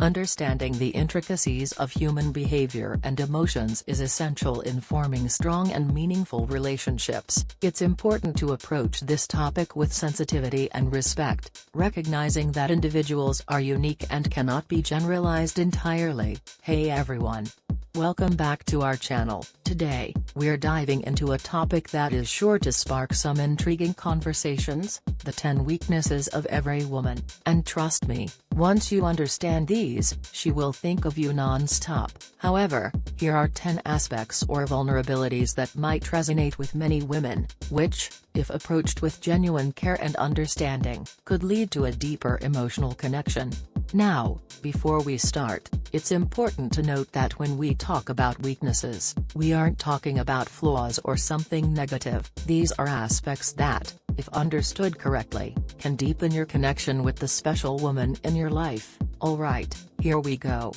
Understanding the intricacies of human behavior and emotions is essential in forming strong and meaningful relationships. It's important to approach this topic with sensitivity and respect, recognizing that individuals are unique and cannot be generalized entirely. Hey everyone! Welcome back to our channel. Today, we're diving into a topic that is sure to spark some intriguing conversations: the 10 weaknesses of every woman. And trust me, once you understand these, she will think of you non-stop. However, here are 10 aspects or vulnerabilities that might resonate with many women, which, if approached with genuine care and understanding, could lead to a deeper emotional connection. Now, before we start, it's important to note that when we talk about weaknesses, we aren't talking about flaws or something negative. These are aspects that, if understood correctly, can deepen your connection with the special woman in your life. Alright, here we go.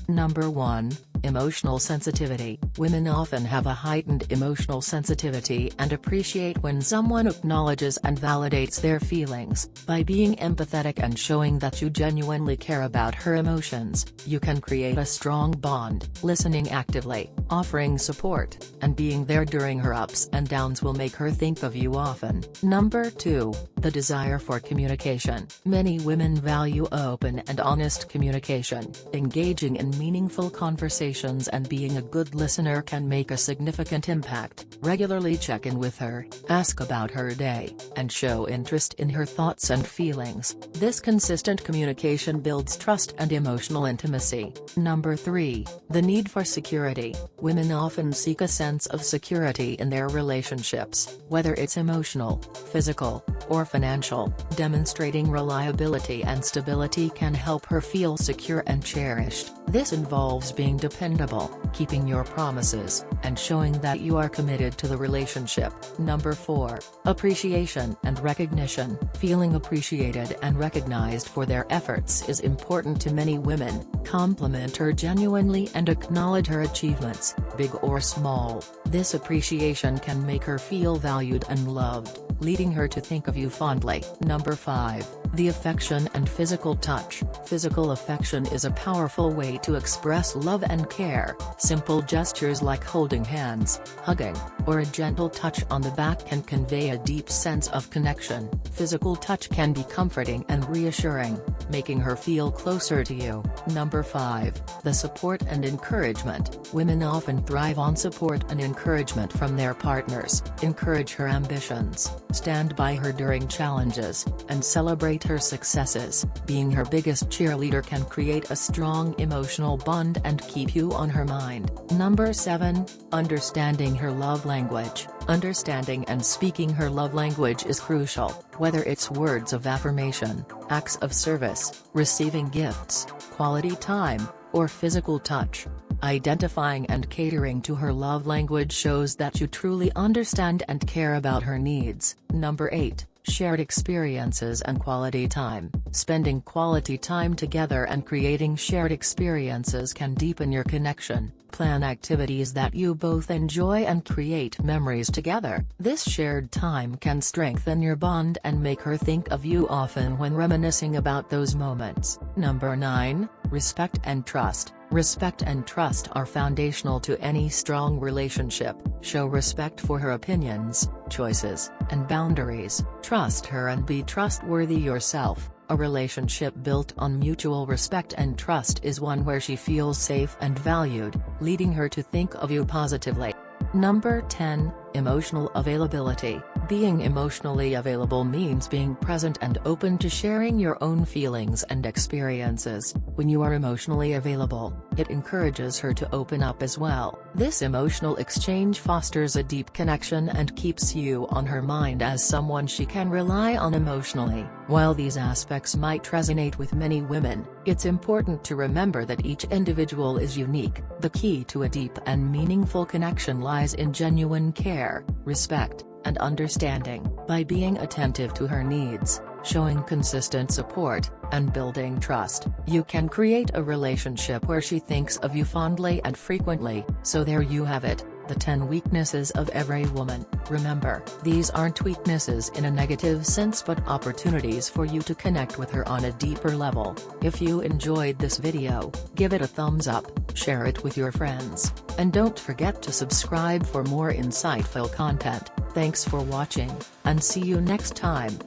Number 1. Emotional sensitivity. Women often have a heightened emotional sensitivity and appreciate when someone acknowledges and validates their feelings. By being empathetic and showing that you genuinely care about her emotions, you can create a strong bond. Listening actively, offering support, and being there during her ups and downs will make her think of you often. Number 2. The desire for communication. Many women value open and honest communication. Engaging in meaningful conversations and being a good listener can make a significant impact. Regularly check in with her, ask about her day, and show interest in her thoughts and feelings. This consistent communication builds trust and emotional intimacy. Number 3. The need for security. Women often seek a sense of security in their relationships, whether it's emotional, physical, or financial. Demonstrating reliability and stability can help her feel secure and cherished. This involves being dependable, keeping your promises, and showing that you are committed to the relationship. Number 4. Appreciation and recognition. Feeling appreciated and recognized for their efforts is important to many women. Compliment her genuinely and acknowledge her achievements, big or small. This appreciation can make her feel valued and loved, leading her to think of you fondly. Number 5. The affection and physical touch. Physical affection is a powerful way to express love and care. Simple gestures like holding hands, hugging, or a gentle touch on the back can convey a deep sense of connection. Physical touch can be comforting and reassuring, making her feel closer to you. Number 5. The support and encouragement. Women often thrive on support and encouragement from their partners. Encourage her ambitions, stand by her during challenges, and celebrate her successes. Being her biggest cheerleader can create a strong emotional bond and keep you on her mind. Number 7. Understanding her love language. Understanding and speaking her love language is crucial, whether it's words of affirmation, acts of service, receiving gifts, quality time, or physical touch. Identifying and catering to her love language shows that you truly understand and care about her needs. Number 8. Shared experiences and quality time. Spending quality time together and creating shared experiences can deepen your connection. Plan activities that you both enjoy and create memories together. This shared time can strengthen your bond and make her think of you often when reminiscing about those moments. Number 9. Respect and trust. Respect and trust are foundational to any strong relationship. Show respect for her opinions, choices, and boundaries. Trust her and be trustworthy yourself. A relationship built on mutual respect and trust is one where she feels safe and valued, leading her to think of you positively. Number 10. Emotional availability. Being emotionally available means being present and open to sharing your own feelings and experiences. When you are emotionally available, it encourages her to open up as well. This emotional exchange fosters a deep connection and keeps you on her mind as someone she can rely on emotionally. While these aspects might resonate with many women, it's important to remember that each individual is unique. The key to a deep and meaningful connection lies in genuine care, respect, and understanding. By being attentive to her needs, showing consistent support, and building trust, you can create a relationship where she thinks of you fondly and frequently. So there you have it, The 10 weaknesses of every woman. Remember, these aren't weaknesses in a negative sense but opportunities for you to connect with her on a deeper level. If you enjoyed this video, give it a thumbs up, share it with your friends, and don't forget to subscribe for more insightful content. Thanks for watching, and see you next time.